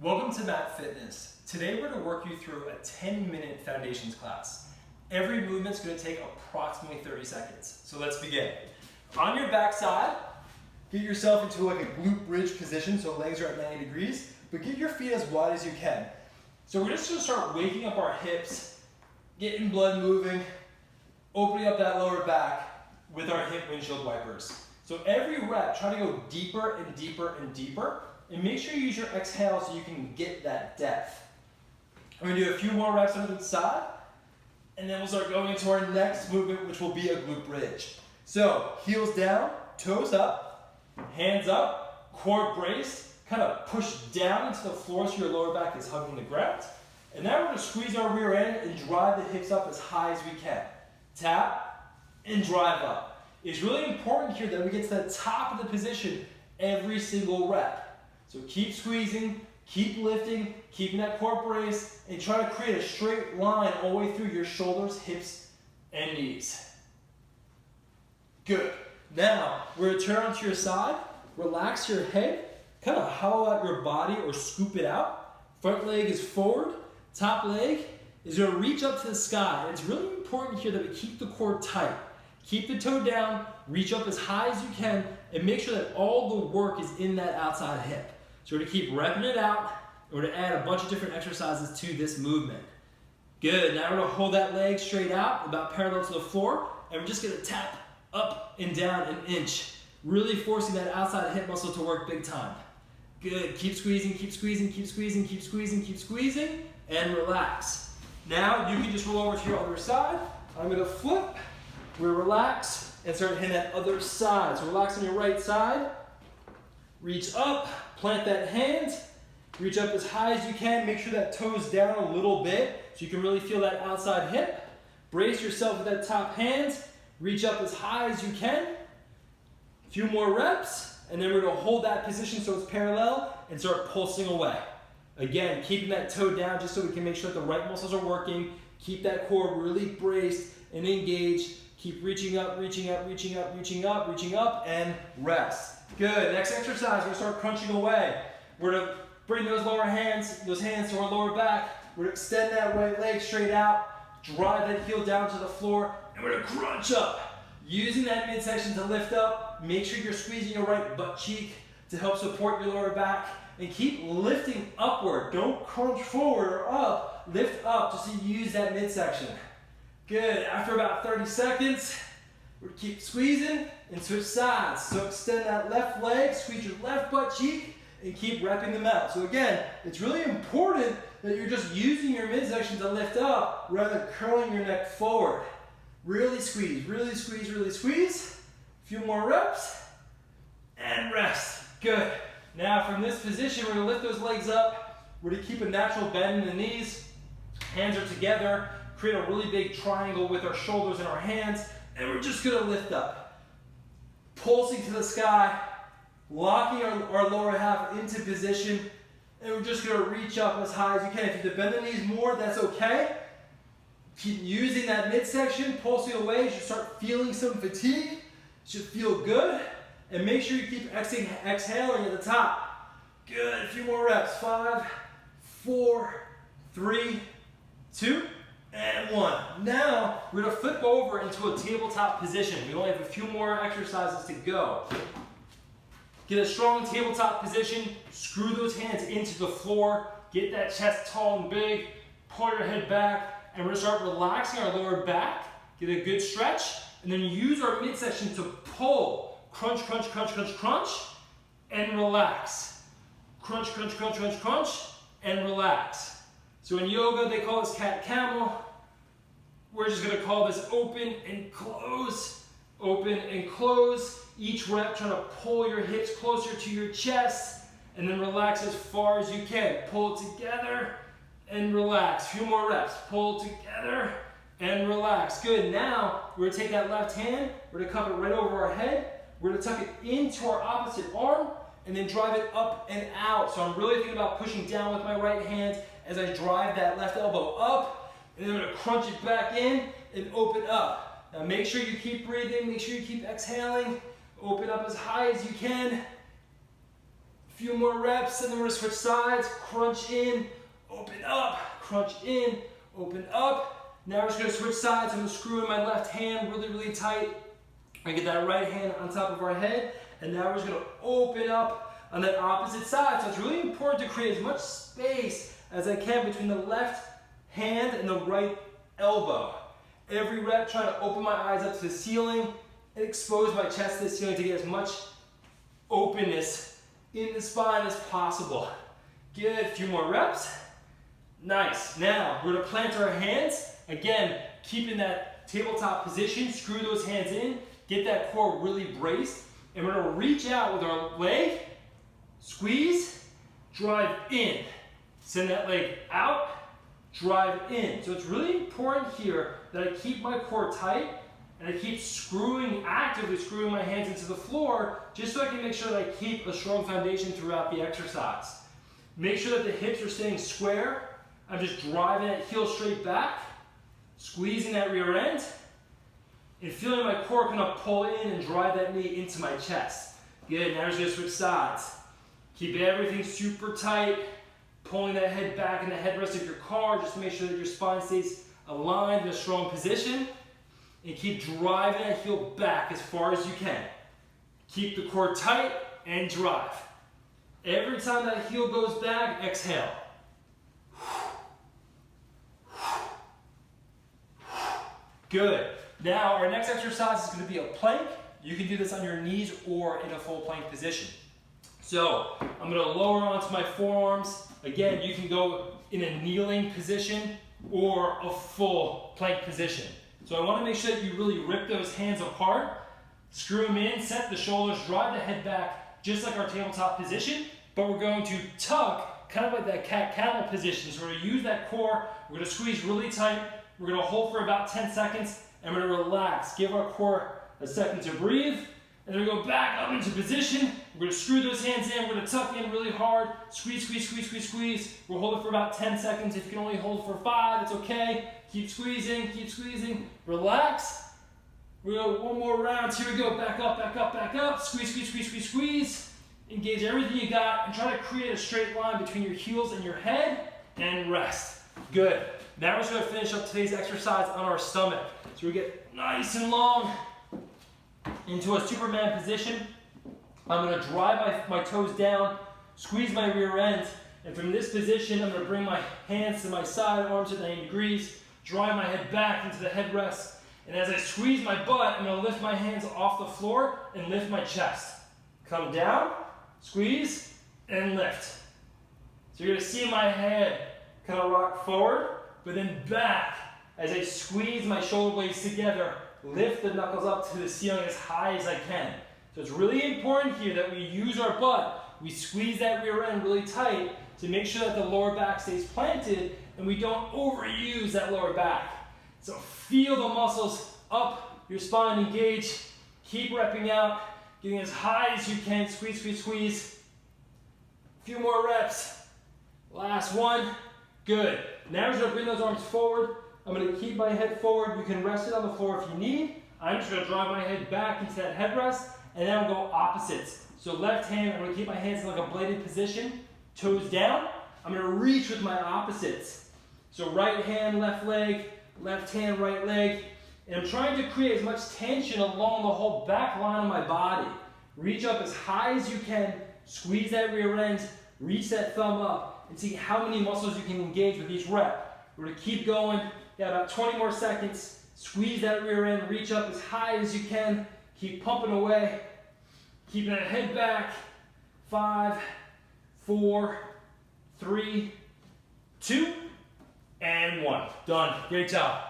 Welcome to Mat Fitness. Today we're going to work you through a 10-minute foundations class. Every movement's going to take approximately 30 seconds. So let's begin. On your back side, get yourself into like a glute bridge position so legs are at 90 degrees, but get your feet as wide as you can. So we're just going to start waking up our hips, getting blood moving, opening up that lower back with our hip windshield wipers. So every rep, try to go deeper and deeper and deeper, and make sure you use your exhale so you can get that depth. We're going to do a few more reps under the side, and then we'll start going into our next movement, which will be a glute bridge. So heels down, toes up, hands up, core braced, kind of push down into the floor so your lower back is hugging the ground. And now we're going to squeeze our rear end and drive the hips up as high as we can. Tap and drive up. It's really important here that we get to the top of the position every single rep. So keep squeezing, keep lifting, keeping that core brace, and try to create a straight line all the way through your shoulders, hips, and knees. Good. Now, we're going to turn onto your side, relax your head, kind of hollow out your body or scoop it out. Front leg is forward, top leg is going to reach up to the sky. And it's really important here that we keep the core tight. Keep the toe down, reach up as high as you can, and make sure that all the work is in that outside hip. So we're going to keep repping it out. We're going to add a bunch of different exercises to this movement. Good. Now we're going to hold that leg straight out, about parallel to the floor, and we're just going to tap up and down an inch, really forcing that outside hip muscle to work big time. Good. Keep squeezing, keep squeezing, keep squeezing, keep squeezing, keep squeezing, and relax. Now you can just roll over to your other side. I'm going to flip. We relax and start hitting that other side. So relax on your right side. Reach up, plant that hand. Reach up as high as you can. Make sure that toe's down a little bit so you can really feel that outside hip. Brace yourself with that top hand. Reach up as high as you can. A few more reps, and then we're going to hold that position so it's parallel and start pulsing away. Again, keeping that toe down just so we can make sure that the right muscles are working. Keep that core really braced and engaged. Keep reaching up, reaching up, reaching up, reaching up, reaching up, and rest. Good. Next exercise, we're going to start crunching away. We're going to bring those hands to our lower back. We're going to extend that right leg straight out, drive that heel down to the floor, and we're going to crunch up. Using that midsection to lift up, make sure you're squeezing your right butt cheek to help support your lower back, and keep lifting upward. Don't crunch forward or up. Lift up just to use that midsection. Good. After about 30 seconds, we're going to keep squeezing and switch sides. So extend that left leg, squeeze your left butt cheek, and keep repping them out. So again, it's really important that you're just using your midsection to lift up rather than curling your neck forward. Really squeeze, really squeeze, really squeeze. A few more reps, and rest. Good. Now from this position, we're going to lift those legs up. We're going to keep a natural bend in the knees. Hands are together. Create a really big triangle with our shoulders and our hands, and we're just going to lift up. Pulsing to the sky, locking our lower half into position, and we're just going to reach up as high as you can. If you have to bend the knees more, that's okay. Keep using that midsection, pulsing away. You should start feeling some fatigue. You should feel good, and make sure you keep exhaling at the top. Good. A few more reps. 5, 4, 3, 2, and 1. Now, we're going to flip over into a tabletop position. We only have a few more exercises to go. Get a strong tabletop position. Screw those hands into the floor. Get that chest tall and big. Pull your head back. And we're going to start relaxing our lower back. Get a good stretch. And then use our midsection to pull. Crunch, crunch, crunch, crunch, crunch. And relax. Crunch, crunch, crunch, crunch, crunch. And relax. So in yoga, they call this cat-camel. We're just going to call this open and close, open and close. Each rep trying to pull your hips closer to your chest, and then relax as far as you can. Pull it together and relax. A few more reps. Pull together and relax. Good. Now, we're going to take that left hand. We're going to cup it right over our head. We're going to tuck it into our opposite arm, and then drive it up and out. So I'm really thinking about pushing down with my right hand as I drive that left elbow up, and then I'm going to crunch it back in and open up. Now make sure you keep breathing, make sure you keep exhaling, open up as high as you can. Few more reps, and then we're gonna switch sides. Crunch in, open up, crunch in, open up. Now we're just gonna switch sides. I'm gonna screw in my left hand really, really tight. I get that right hand on top of our head, and now we're just gonna open up on that opposite side. So it's really important to create as much space as I can between the left hand and the right elbow. Every rep, trying to open my eyes up to the ceiling and expose my chest to the ceiling to get as much openness in the spine as possible. Good, a few more reps. Nice. Now, we're gonna plant our hands. Again, keeping that tabletop position, screw those hands in, get that core really braced, and we're gonna reach out with our leg, squeeze, drive in. Send that leg out, drive in. So it's really important here that I keep my core tight and I keep actively screwing my hands into the floor just so I can make sure that I keep a strong foundation throughout the exercise. Make sure that the hips are staying square. I'm just driving that heel straight back, squeezing that rear end, and feeling my core kind of pull in and drive that knee into my chest. Good, now we're just gonna switch sides. Keep everything super tight, pulling that head back in the headrest of your car just to make sure that your spine stays aligned in a strong position. And keep driving that heel back as far as you can. Keep the core tight and drive. Every time that heel goes back, exhale. Good. Now our next exercise is going to be a plank. You can do this on your knees or in a full plank position. So I'm going to lower onto my forearms. Again, you can go in a kneeling position or a full plank position. So I want to make sure that you really rip those hands apart, screw them in, set the shoulders, drive the head back, just like our tabletop position, but we're going to tuck, kind of like that cat-camel position. So we're going to use that core, we're going to squeeze really tight, we're going to hold for about 10 seconds, and we're going to relax. Give our core a second to breathe, and then we go back up into position. We're going to screw those hands in, we're going to tuck in really hard, squeeze, squeeze, squeeze, squeeze, squeeze. We'll hold it for about 10 seconds. If you can only hold for 5, it's okay. Keep squeezing, relax. We go one more round. Here we go, back up, back up, back up. Squeeze, squeeze, squeeze, squeeze, squeeze. Engage everything you got and try to create a straight line between your heels and your head and rest. Good. Now we're just gonna finish up today's exercise on our stomach. So we get nice and long into a Superman position. I'm gonna drive my toes down, squeeze my rear end, and from this position, I'm gonna bring my hands to my side, arms at 90 degrees, drive my head back into the headrest, and as I squeeze my butt, I'm gonna lift my hands off the floor and lift my chest. Come down, squeeze, and lift. So you're gonna see my head kind of rock forward, but then back as I squeeze my shoulder blades together, lift the knuckles up to the ceiling as high as I can. So it's really important here that we use our butt, we squeeze that rear end really tight to make sure that the lower back stays planted and we don't overuse that lower back. So feel the muscles up, your spine engage, keep repping out, getting as high as you can, squeeze, squeeze, squeeze. A few more reps. Last one, good. Now we're just gonna bring those arms forward. I'm gonna keep my head forward. You can rest it on the floor if you need. I'm just gonna drive my head back into that headrest, and then I'll go opposites. So left hand, I'm gonna keep my hands in like a bladed position, toes down. I'm gonna reach with my opposites. So right hand, left leg, left hand, right leg. And I'm trying to create as much tension along the whole back line of my body. Reach up as high as you can, squeeze that rear end, reach that thumb up, and see how many muscles you can engage with each rep. We're gonna keep going, got about 20 more seconds. Squeeze that rear end, reach up as high as you can, keep pumping away, keeping that head back. 5, 4, 3, 2, and 1. Done. Great job.